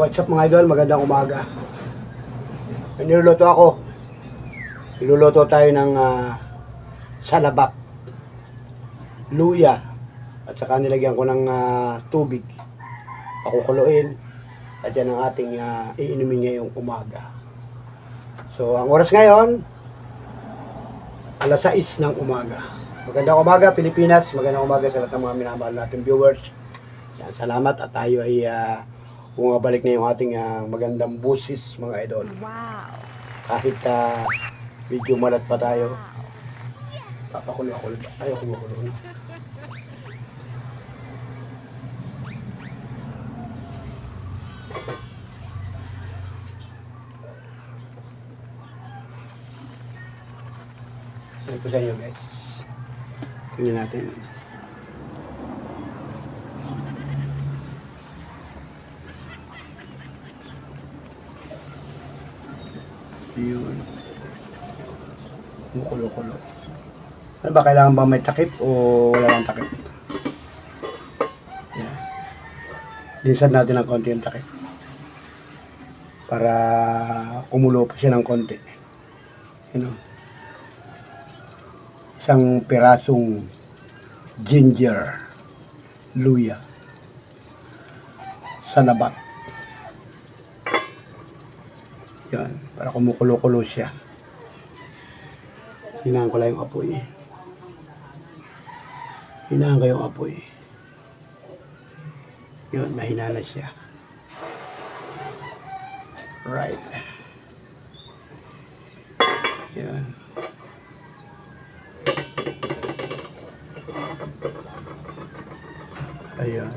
What's up mga idol, magandang umaga. May niluluto ako. Niluluto tayo ng salabak, luya, at saka nilagyan ko ng tubig. Pakukuluin. At yan ang ating iinumin ngayong umaga. So, ang oras ngayon, alas 6 ng umaga. Magandang umaga, Pilipinas. Magandang umaga sa lahat ng mga minamahal nating viewers. Yan, salamat at tayo ay bumabalik na yung ating magandang busis, mga idol. Wow. Kahit medyo malat pa tayo. Papakulo ako. Ayaw kumukulo na. Sabi ko sa inyo guys. Tingnan natin. Yun. Kumukulo-kulo. Ano ba, kailangan ba may takip o wala lang takip? Yan. Dinsan natin ng konti yung takip. Para kumulo pa siya ng konti. You know? Isang pirasong ginger, luya, salabat. Yan, para kumukulo-kulo siya. Hinahan ko lang yung apoy. Hinahan ko yung apoy. Yun, mahina na siya. Right. Yan. Ayan.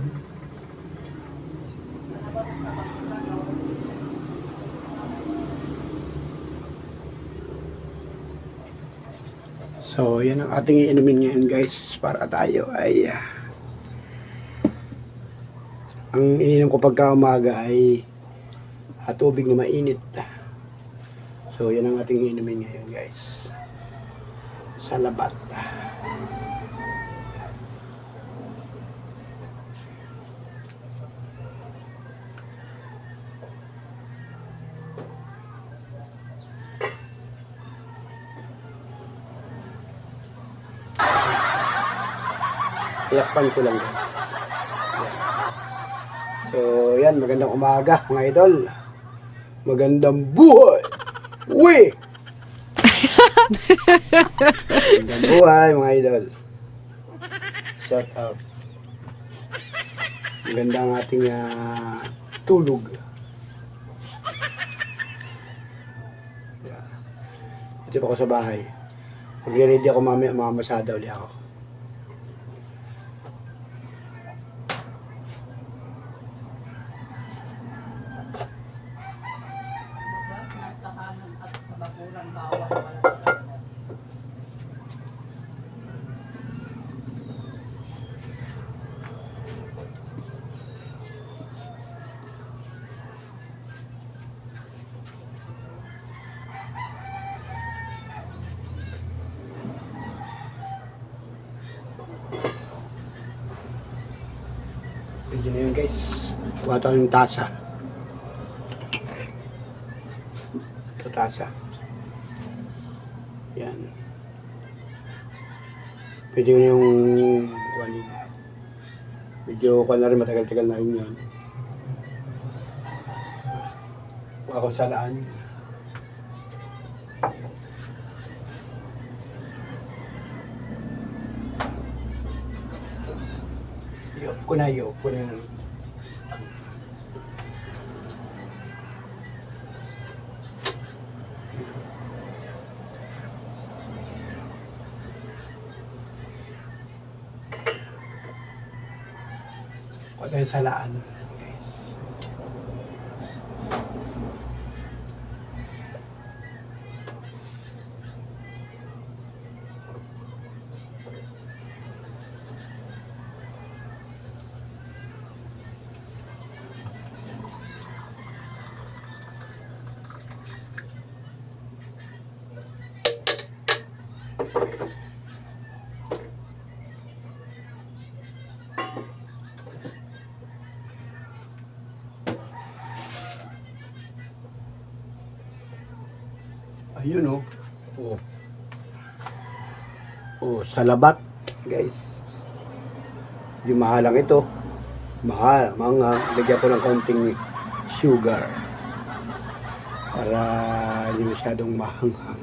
So, yan ang ating iinumin ngayon guys, para tayo ay ang ininom ko pagka umaga ay tubig na mainit. So, yan ang ating iinumin ngayon guys. Salabat. Iakpan ko lang. So, yan. Magandang umaga, mga idol. Magandang buhay. Uy! Magandang buhay, mga idol. Shout out. Maganda ang ating tulog. Ito pa ako sa bahay. Magre-ready ako mamaya, mamamasada ulit ako. Medyo na yun guys. Kuha tayo ng tasa. Ito tasa. Yan. Pwede ko na yung medyo ko na rin, matagal-tagal na rin yun. Kuha ko salaan. Yop ko na yun. Kuha tayo salaan. Guys. Ayun oh. Oh. Oh, salabat, guys. Yung mahalang ito. Mahal, mga lagyan ko ng kaunting sugar para hindi masyadong mahanghang.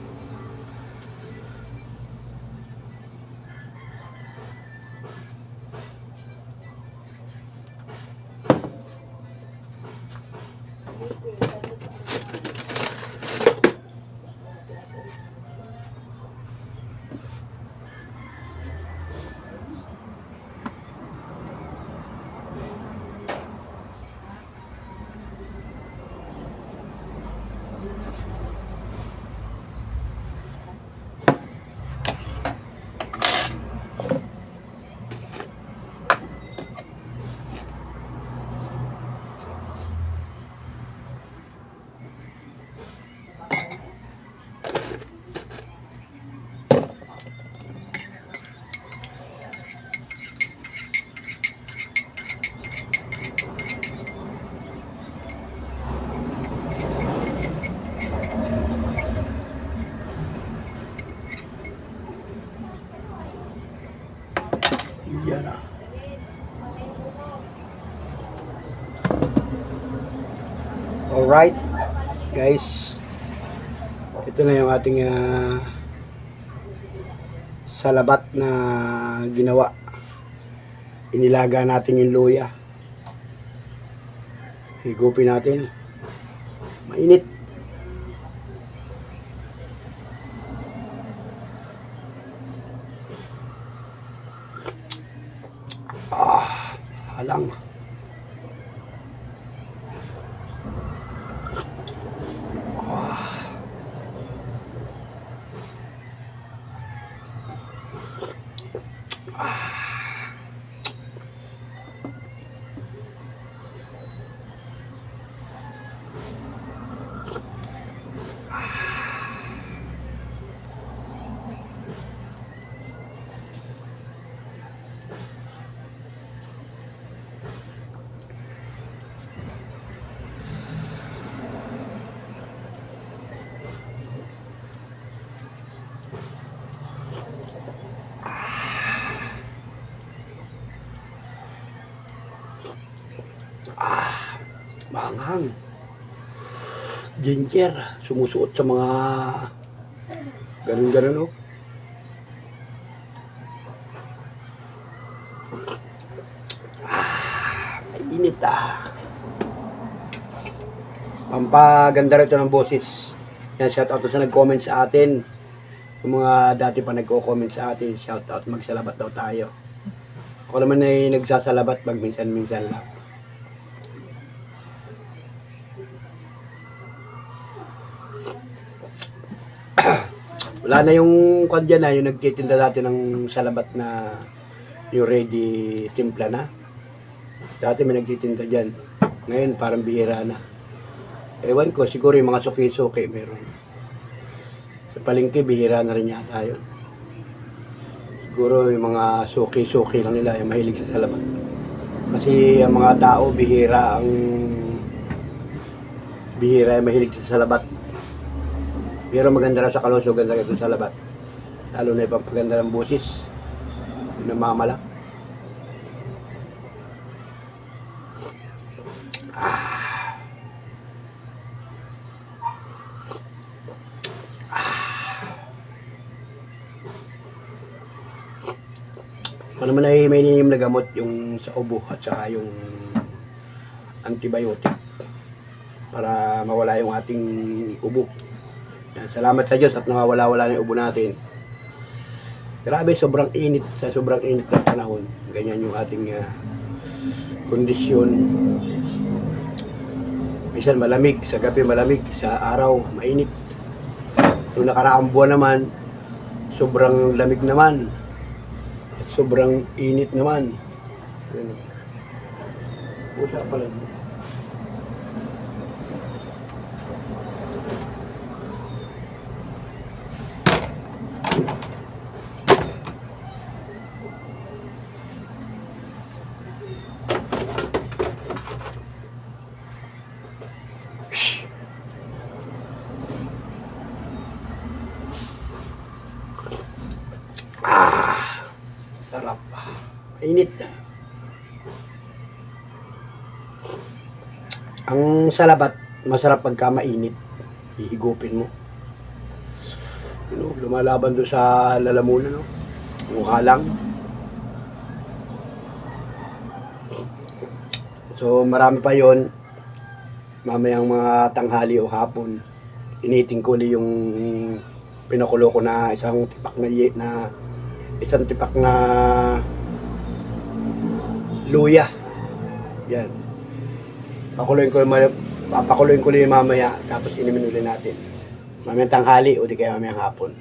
Yan na. Alright, guys. Ito na yung ating salabat na ginawa. Inilaga natin yung luya. Higupin natin. Mainit. Halang. Maanghang. Ginger. Sumusuot sa mga ganun-ganun, oh. Mainit ah. Pampaganda rito ng boses. Yan, shoutout sa nag-comment sa atin. Yung mga dati pa nagko-comment sa atin, shoutout, magsalabat daw tayo. Ako naman ay nagsasalabat pag minsan-minsan lang. Wala na yung kanya na, yung nagtitinda natin ng salabat na yung ready timpla na. Dati may nagtitinda dyan. Ngayon parang bihira na. Ewan ko, siguro yung mga suki-suki meron. Sa palengke, bihira na rin yata yun. Siguro yung mga suki-suki lang nila, yung mahilig sa salabat. Kasi ang mga tao, bihira yung mahilig sa salabat. Pero maganda na sa kalusugan sa ito sa labat. Lalo na ibang paganda ng busis. Yung namamalak. Ako naman ay may niyim na gamot yung sa ubo at saka yung antibiotic para mawala yung ating ubo. Yan, salamat sa Diyos at nawawala-wala na yung ubo natin. Grabe, sobrang init ng panahon. Ganyan yung ating kondisyon. Minsan malamig, sa gabi malamig, sa araw mainit. Yung nakaraang buwan naman, sobrang lamig naman. At sobrang init naman. Pusa pala. Init. Ang salabat, masarap pagka mainit. Iigupin mo. Lumalaban doon sa lalamunan, no? Mukha lang. So, marami pa yon. Mamayang mga tanghali o hapon, initing ko ulit yung pinakulo ko na isang tipak na luya. Yan. Papakuloyin ko ulit mamaya, tapos inimin ulit natin. Mamayang tanghali o di kaya mamayang hapon.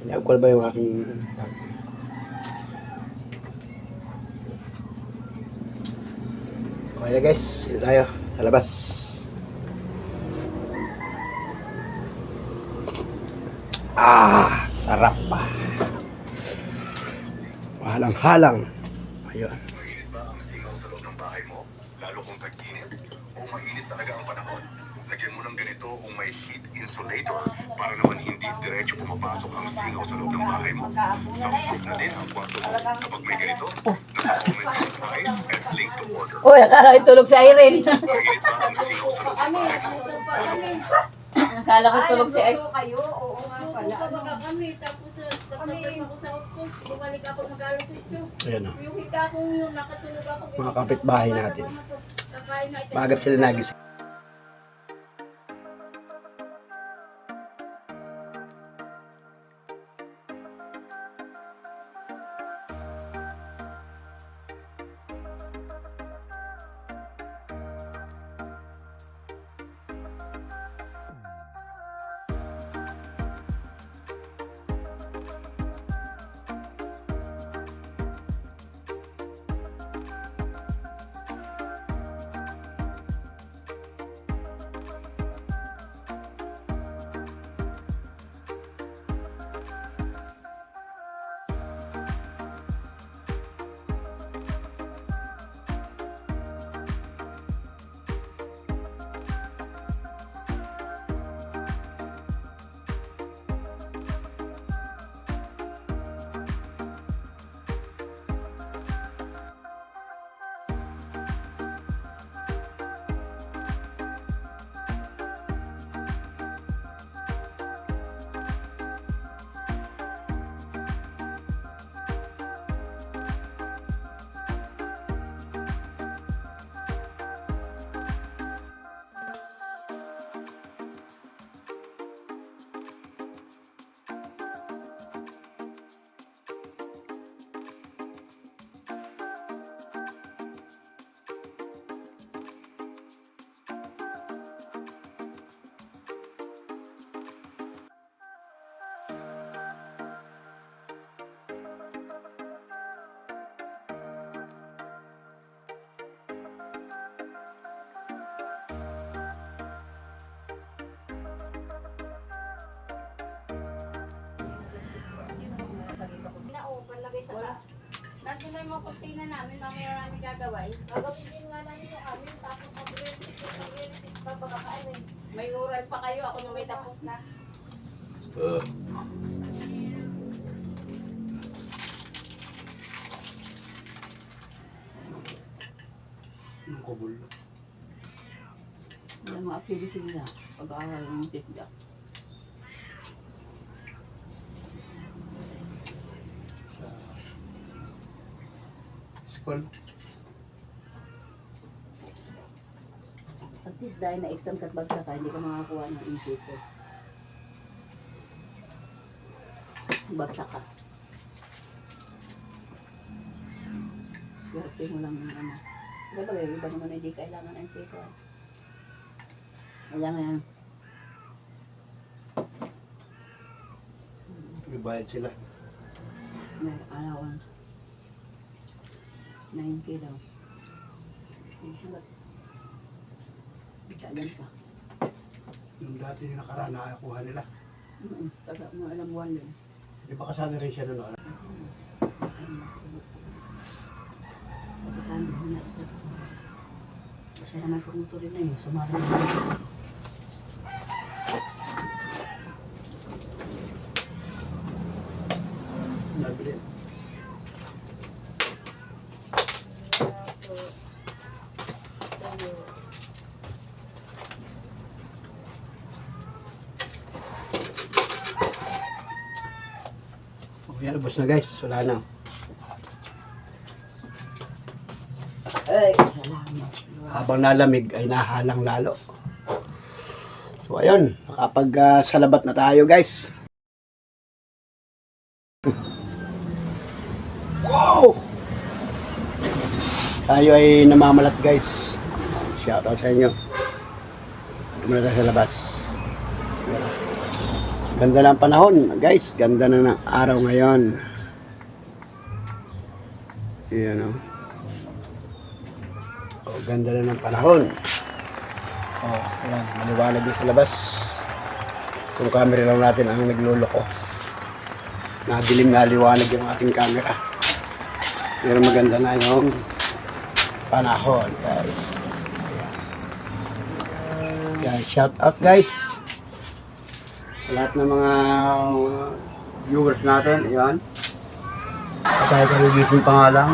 Inagkol ba yung aking... Okay na guys, dito tayo sa labas. Sarap pa. Halang-halang. Ayun. Mainit ba ang singaw sa loob ng bahay mo? Lalo kung tag-init? O mainit talaga ang panahon? Lagyan mo ng ganito kung may heat insulator para naman hindi diretso pumapasok ang singaw sa loob ng bahay mo. Soundproof na din ang kwarto mo. Kapag may ganito, nasa comment ang price at link to order. Uy, akala ko tulog si Irene. Mainit ba ang singaw sa loob ng bahay mo? Akala ko tulog si Irene. Kayo, oo nga pala. Kumbaga kami, tapos nagpapag ako sa office, bumalik ako mag-alas 8. Ayan o. Yung hika kong yung nakatulog ako. Mga kapitbahay natin. Kakain na ito. Maagap sila nagising. Nandun na yung mga container namin, mamaya namin gagawin. Gagawin din nga namin yung amin, tapos mag-resit pa baka kain. May oral pa kayo, ako na may tapos na. Ang kubol. Yung mga activity nila, pag-aaral ng tikda. School. At least dahil na-exam ka at bagsak ka, hindi ka makakuha ng insito. Bagsak ka. Swerte mo lang ng ano. Diba iba naman hindi kailangan ng insito. Kailangan yan. May bayad sila. May allowance. 9K daw. Hanggat. Ikalan pa. Yung dati yung nakaraan, nakakuha nila. Taga mo alam buwan yun. Di ba kasali rin siya nun? Kasi naman pumuto rin na yun. Sumara na. Yan, ubos na guys. Wala na. Ay, salamat. Habang nalamig ay nahalang lalo. So ayun, nakapag salabat na tayo guys. Wow! Tayo ay namamalat guys. Shout out sa inyo. Ito muna tayo sa labas. Ganda ng panahon guys. Ganda na ng araw ngayon. Yan o. Oh, ganda na ng panahon. Oh, ayan, maliwanag din sa labas. Yung camera lang natin ang nagluloko. Nadilim na liwanag yung ating camera. Pero maganda na yung panahon, guys. Ayan. Ayan, shout out, guys. Lahat ng mga viewers natin, ayan. Patay tayo gising pa nga lang.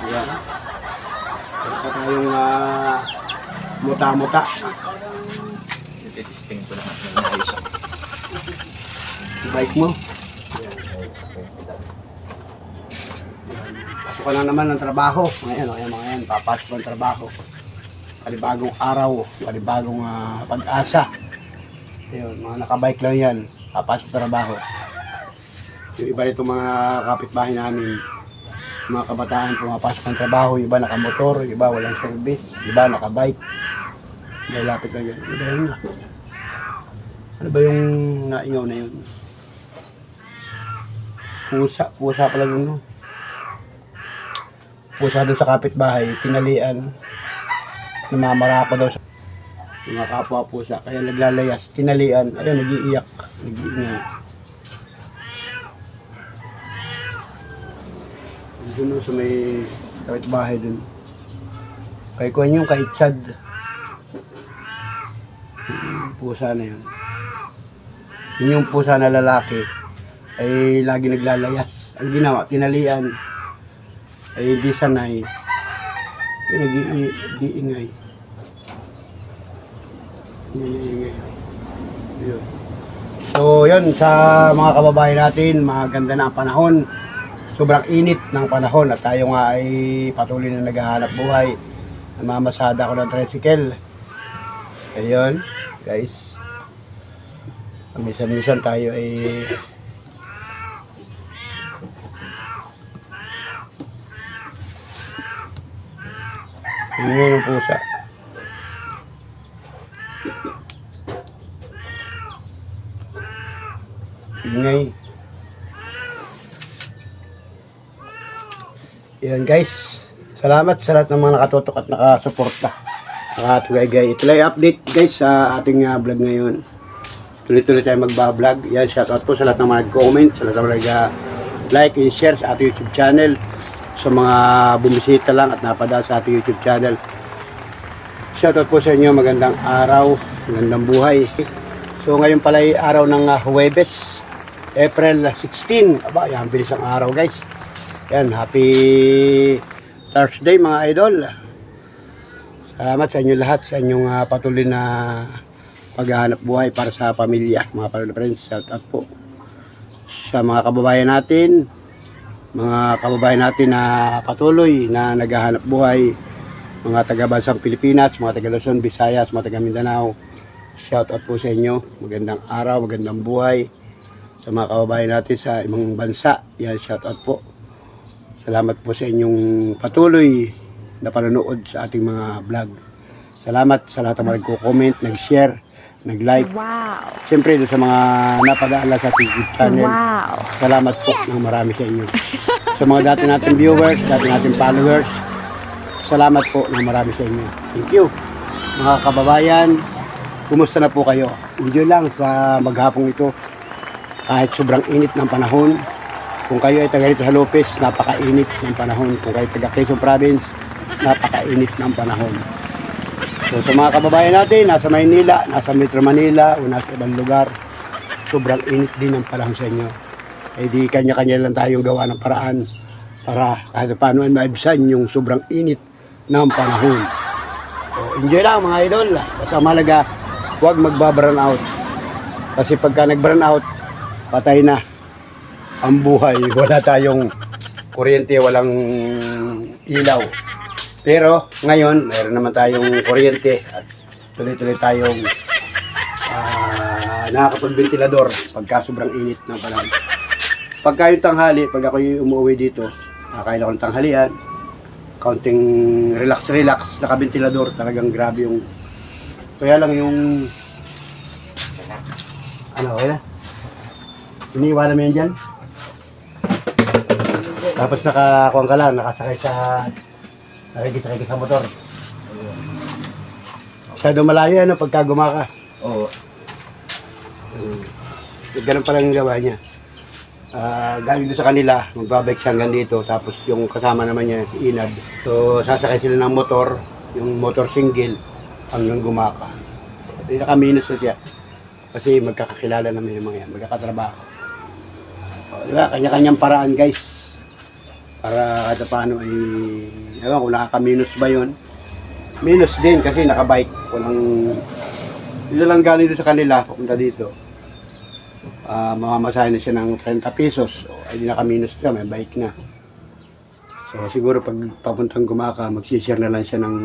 Ayan. Basta tayong muta-muta. Testing ko lang at nag-ayos ako. Bike mo. Pasok ka na naman ng trabaho. Ngayon, mga yan, papasok ng trabaho. Panibagong araw, panibagong pag-asa. Ayun, mga nakabike lang yan, papasok ng trabaho. Yung iba nito mga kapitbahay namin, mga kabataan pumapasok ng trabaho, yung iba nakamotor, yung iba walang service, yung iba nakabike. Lalapit lang yan. Ano ba yun? Ano ba yung naingaw na yun? Pusa pala yun, no? Pusa doon sa kapitbahay, tinalian. Namamara pa daw sa mga kapwa pusa, kaya naglalayas, tinalian, ayun, nag-iiyak, nag-iingay. Doon sa may kapitbahay doon. Kay Kuan yung kay Chad. Pusa na yun. Yun yung pusa na lalaki ay lagi naglalayas. Ang ginawa, tinalian ay hindi sanay. Nag-iingay. Yun. So yun, sa mga kababayan natin, maganda na ang panahon. Sobrang init ng panahon at tayo nga ay patuloy na naghahanap buhay. Namamasada ako ng tricycle. Ayun, guys. Minsan-minsan tayo ay ingay ng pusa. Ingay. Yan guys. Salamat sa lahat ng mga nakatutok at nakasuporta. Nakatugay-gay. Ito lang yung update guys sa ating vlog ngayon. Tuloy-tuloy tayo magbablog. Yan, shoutout po sa lahat ng mga nag-comment, sa lahat ng mga nag-like and share sa ating YouTube channel. Sa mga bumisita lang at napadaan sa ating YouTube channel. Shoutout po sa inyo, magandang araw, magandang buhay. So ngayon pala ay araw ng Huwebes, April 16. Aba, yan, bilis ang araw guys. Yan, happy Thursday mga idol. Salamat sa inyo lahat, sa inyong patuloy na paghahanap buhay para sa pamilya, mga pamilya friends. Shout out po sa mga kababayan natin, na patuloy na naghahanap buhay, mga taga-bansang Pilipinas, mga taga-Luzon, Visayas, mga taga-Mindanao. Shout out po sa inyo, magandang araw, magandang buhay sa mga kababayan natin sa ibang bansa. Yan, shout out po. Salamat po sa inyong patuloy na panonood sa ating mga vlog. Salamat sa lahat ng mga nagko-comment, nag-share, nag-like. Wow. Siyempre doon sa mga napadala sa YouTube channel. Wow. Salamat po ng marami sa inyo. Sa mga dati nating viewers, dati nating followers, salamat po ng marami sa inyo. Thank you. Mga kababayan, kumusta na po kayo? Enjoy lang sa maghapong ito. Kahit sobrang init ng panahon. Kung kayo ay taga rito sa Lopez, napakainit ng panahon. Kung kayo taga Quezon Province, napakainit ng panahon. So sa mga kababayan natin, nasa Maynila, nasa Metro Manila, o nasa ibang lugar, sobrang init din ng panahon sa inyo. Eh di kanya-kanya lang tayong gawa ng paraan para kahit paano ay maibsan yung sobrang init ng panahon. So enjoy lang mga idol. Basta mahalaga, huwag magba-burn out. Kasi pagka nag-burn out, patay na. ang buhay. Wala tayong kuryente, walang ilaw. Pero ngayon, mayroon naman tayong kuryente at tuloy-tuloy tayong nakakapag-ventilador pagka sobrang init ng panahon. Pagka yung tanghali, pag ako umuwi dito, kakain ako ng tanghalian, kaunting relax, naka-ventilador, talagang grabe yung, kaya lang yung, okay na? Iniiwanan mo yan dyan? Tapos nakakuha ka lang, nakasakay sa motor. Masyado malayo pagka gumaka. Oo. Ganun pala yung gawa niya. Galing doon sa kanila, magbabike siya hanggang dito, tapos yung kasama naman niya, si Inad. So, sasakay sila ng motor, yung motor single, hanggang gumaka. At naka-minus na siya. Kasi magkakakilala naman yung mga yan, magkakatrabaho. Diba? Kanya-kanyang paraan, guys. Para kada paano ay, ewan kung nakaka-minus ba yun. Minus din kasi nakabike. Dito lang galing doon sa kanila, papunta dito. Mamamasahin na siya ng 30 pesos. So, ay di naka-minus siya, may bike na. So siguro pag papuntang gumaka, mag-share na lang siya ng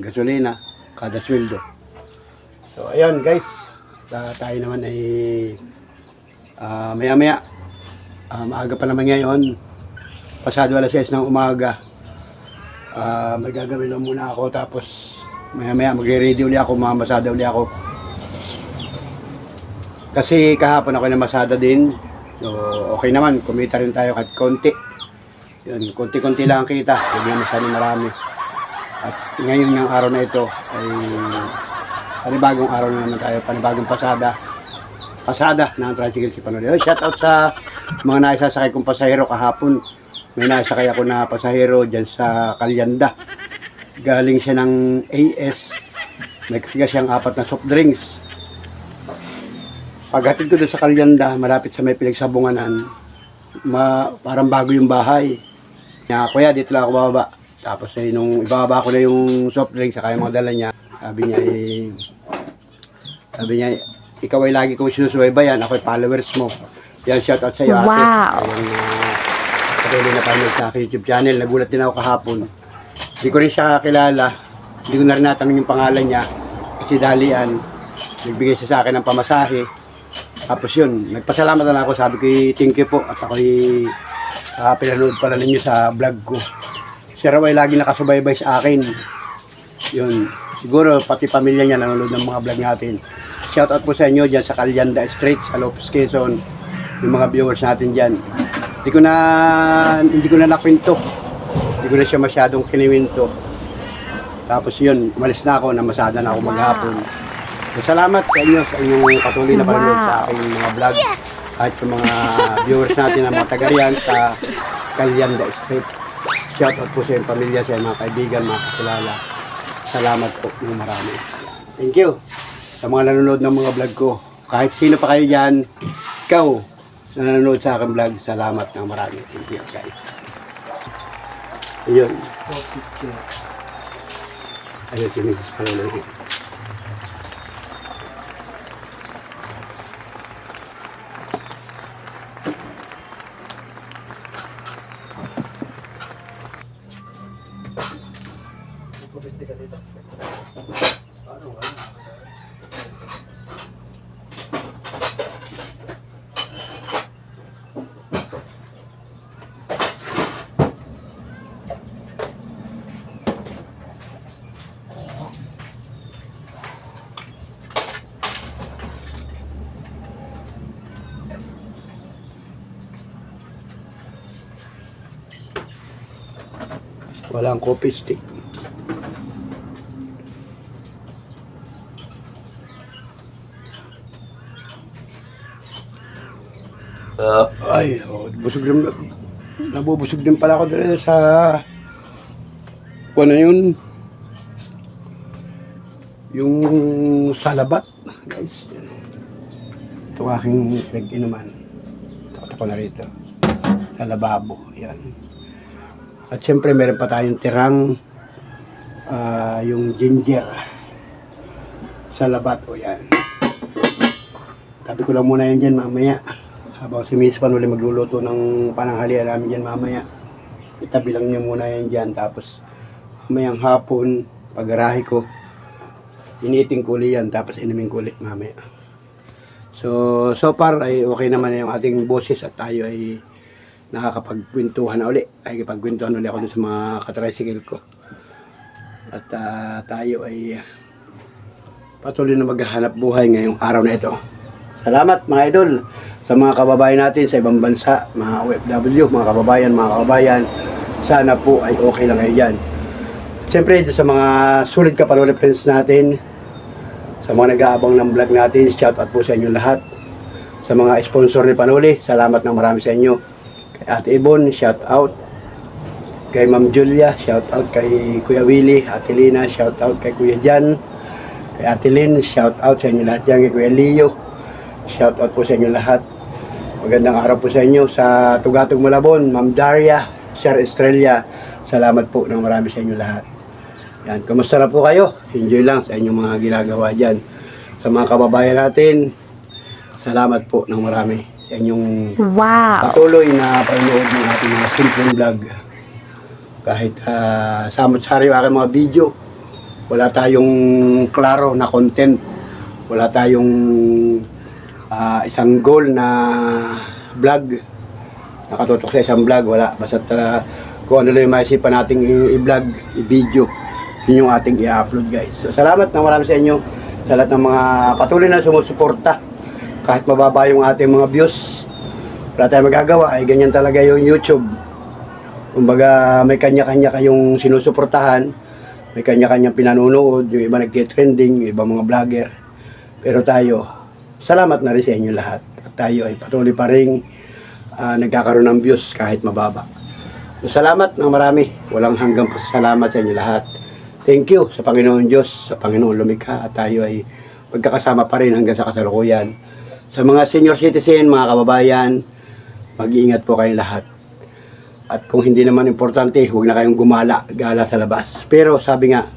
gasolina, kada sweldo. So ayun guys, tayo naman ay maya-maya. Maaga pa naman ngayon. Pasado alas 6 ng umaga. May gagawin lang muna ako, tapos maya-maya magre-ready uli ako, mamamasada uli ako. Kasi kahapon ako na masada din. So, okay naman, kumita rin tayo kahit konti. Yun, konti-konti lang ang kita, hindi naman sana marami. At ngayon yung araw na ito ay panibagong araw na naman tayo, panibagong pasada. Pasada ng tricycle si Panoli. Shout out sa mga naisasakay kong pasahero kahapon. May naisakay ako na pasahero dyan sa Kalyanda. Galing siya ng AS. May kasiga siyang 4 na soft drinks. Paghatid ko doon sa Kalyanda, malapit sa may pinagsabunganan, parang bago yung bahay. Kuya, dito lang ako bababa. Tapos nung ibababa ko na yung soft drink, saka yung mga dala niya, sabi niya, ikaw ay lagi kong sinusubaybayan, ako ay followers mo. Yan, shout out sa iyo, ate. Wow! Patuloy na panood sa aking YouTube channel. Nagulat din ako kahapon. Hindi ko rin siya kakilala. Hindi ko na rin natanong yung pangalan niya. Kasi dalian, nagbigay siya sa akin ng pamasahe. Tapos yun, nagpasalamat na ako, sabi ko, thank you po, at ako'y pinanood pala ninyo sa vlog ko. Si Raw ay lagi nakasubaybay sa akin. Yun, siguro pati pamilya niya nanonood ng mga vlog natin. Shout out po sa inyo dyan sa Kalyanda Street, sa Lopez, Quezon, yung mga viewers natin dyan. Hindi ko na nakwento, hindi ko na siya masyadong kiniwento. Tapos yun, umalis na ako, namasada na ako maghapon. So, salamat sa inyo, sa inyong patuloy na panonood sa aking mga vlog. At sa mga viewers natin na mga taga-riyan sa Kalyanda Street. Shout out po sa inyong pamilya, sa inyong mga kaibigan, mga kakilala. Salamat po ng marami. Thank you sa mga nanonood ng mga vlog ko. Kahit sino pa kayo dyan, ikaw na nanonood sa aking vlog, salamat ng marami. Thank you guys. Ayun. Ayun si Mrs. Panaloy. Walang coffee stick. Busog din. Nabubusog din pala ako dito sa kung ano yun, yung salabat, guys. Ito aking nag-inuman. Takot ako na rito. Sa lababo, yan. At siyempre meron pa tayong tirang yung ginger sa labat o yan. Tabi ko lang muna yan dyan mamaya Habang si Miss Panuli magluluto ng pananghalian namin dyan mamaya. Itabi lang niya muna yan dyan. Tapos mamayang hapon, pag-arahe ko, initing ko ulit yan. Tapos inumin ko ulit mamaya. So far ay okay naman yung ating boses at tayo ay nakakapagkwentuhan na uli. Ay kapagkwentuhan uli ako dun sa mga katricycle ko. At tayo ay patuloy na maghahanap buhay ngayong araw na ito. Salamat mga idol sa mga kababayan natin sa ibang bansa, mga OFW, mga kababayan. Sana po ay okay lang kayo dyan. Siyempre sa mga sulit kapanuli friends natin, sa mga nag-aabang ng vlog natin, shout out po sa inyo lahat. Sa mga sponsor ni Panuli, salamat ng marami sa inyo. Kay Ate Ibon, shout out. Kay Ma'am Julia, shout out. Kay Kuya Willie, Ate Lina, shout out. Kay Kuya Jan, kay Ate Lynn, shout out sa inyo lahat dyan. Kay Kuya Leo, shout out po sa inyo lahat. Magandang araw po sa inyo. Sa Tugatog Malabon, Ma'am Daria, Sir Estrella, salamat po ng marami sa inyo lahat. Yan, kumusta na po kayo? Enjoy lang sa inyong mga ginagawa dyan. Sa mga kababayan natin, salamat po ng marami sa inyong patuloy na panonood ng ating mga simple vlog. Kahit samot-sari yung aking mga video, wala tayong klaro na content, wala tayong isang goal na vlog, nakatutok sa isang vlog, wala. Basta kung ano lang yung maisipan nating i-vlog, i-video, yun yung ating i-upload guys. So, salamat na marami sa inyo sa lahat ng mga patuloy na sumusuporta. Kahit mababa yung ating mga views, wala tayong magagawa, ay ganyan talaga yung YouTube. Kumbaga may kanya-kanya kayong sinusuportahan, may kanya-kanyang pinanunood, yung iba nagtitrending, yung iba mga vlogger. Pero tayo, salamat na rin sa inyo lahat. At tayo ay patuloy pa rin nagkakaroon ng views kahit mababa. So, salamat ng marami, walang hanggang pasasalamat sa inyo lahat. Thank you sa Panginoon Diyos, sa Panginoon Lumikha, at tayo ay magkakasama pa rin hanggang sa kasalukuyan. Sa mga senior citizen, mga kababayan, mag-iingat po kayong lahat. At kung hindi naman importante, huwag na kayong gala sa labas. Pero sabi nga,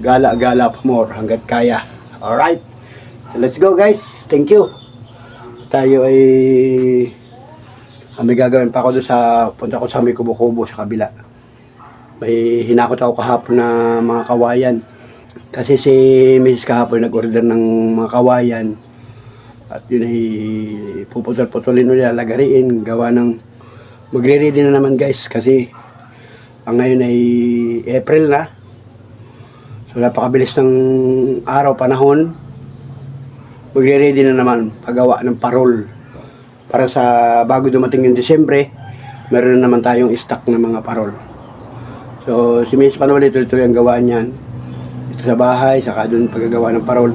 gala pa more hanggat kaya. Alright, so let's go guys. Thank you. Tayo ay may gagawin pa ako doon punta ko sa may kubo-kubo sa kabila. May hinakot ako kahapon na mga kawayan. Kasi si Mrs. kahapon nag-order ng mga kawayan. At yun ay puputol-putulin nila, lagariin, gawa ng magre-ready na naman guys. Kasi ang ngayon ay April na. So napakabilis ng araw, panahon. Magre-ready na naman paggawa ng parol. Para sa bago dumating yung Disyembre, meron na naman tayong stock ng mga parol. So, si Miss Panuli, tuloy-tuloy ang gawaan niyan. Dito sa bahay, saka doon paggagawa ng parol.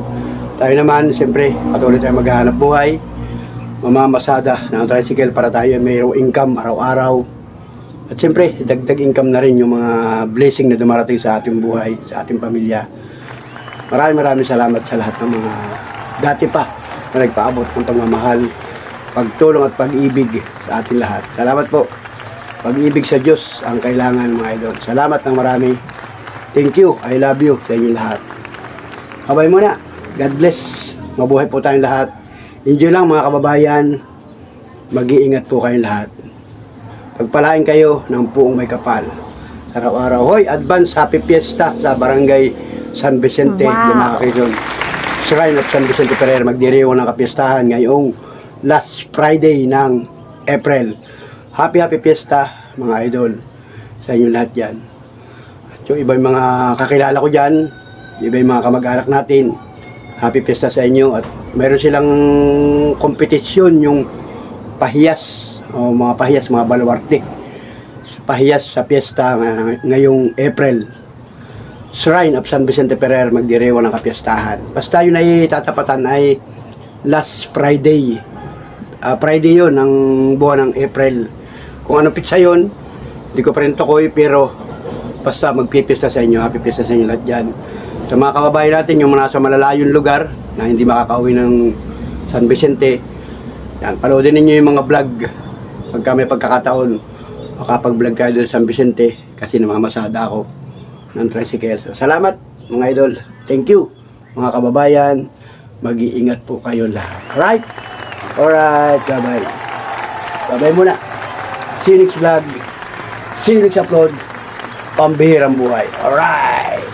Tayo naman, siyempre, patuloy tayo maghahanap buhay. Mamamasada ng tricycle para tayo mayroong income araw-araw. At siyempre, dagdag income na rin yung mga blessing na dumarating sa ating buhay, sa ating pamilya. Maraming salamat sa lahat ng mga dati pa na nagpaabot ng pagmamahal, pagtulong at pag-ibig sa ating lahat. Salamat po. Pag-ibig sa Diyos ang kailangan mga idol. Salamat ng marami. Thank you. I love you sa inyo lahat. Babay muna. God bless. Mabuhay po tayong lahat. Enjoy lang mga kababayan. Mag-iingat po kayong lahat. Pagpalain kayo ng puong may kapal. Sa araw-araw. Hoy, advance happy fiesta sa barangay San Vicente, Lumaca, Quezon. Shrine of San Vicente Ferrer. Magdiriwang ng kapiestahan ngayong last Friday ng April. Happy fiesta mga idol sa inyo lahat yan. At yung iba yung mga kakilala ko dyan, iba yung mga kamag-anak natin, happy fiesta sa inyo. At mayroon silang kompetisyon, yung pahiyas, o mga pahiyas, mga baluarte, pahiyas sa fiesta ngayong April. Shrine of San Vicente Ferrer, magdirewa ng kapiestahan. Basta yun ay tatapatan ay last Friday. Friday yun ng buwan ng April. Kung ano pizza yun, hindi ko pa rin tukoy, pero basta magpipista sa inyo, happy fiesta sa inyo lahat dyan. Sa mga kababayan natin, yung nasa malalayong lugar na hindi makakauwi ng San Vicente, yan, panoodin ninyo yung mga vlog. Pagka may pagkakataon, makapag-vlog kayo doon sa San Vicente kasi namamasada ako ng tricycle. So, salamat mga idol. Thank you mga kababayan. Mag-iingat po kayo lahat. Alright? Alright, bye-bye. Bye-bye muna. See you next vlog. See you next upload. Pambihirang buhay. Alright.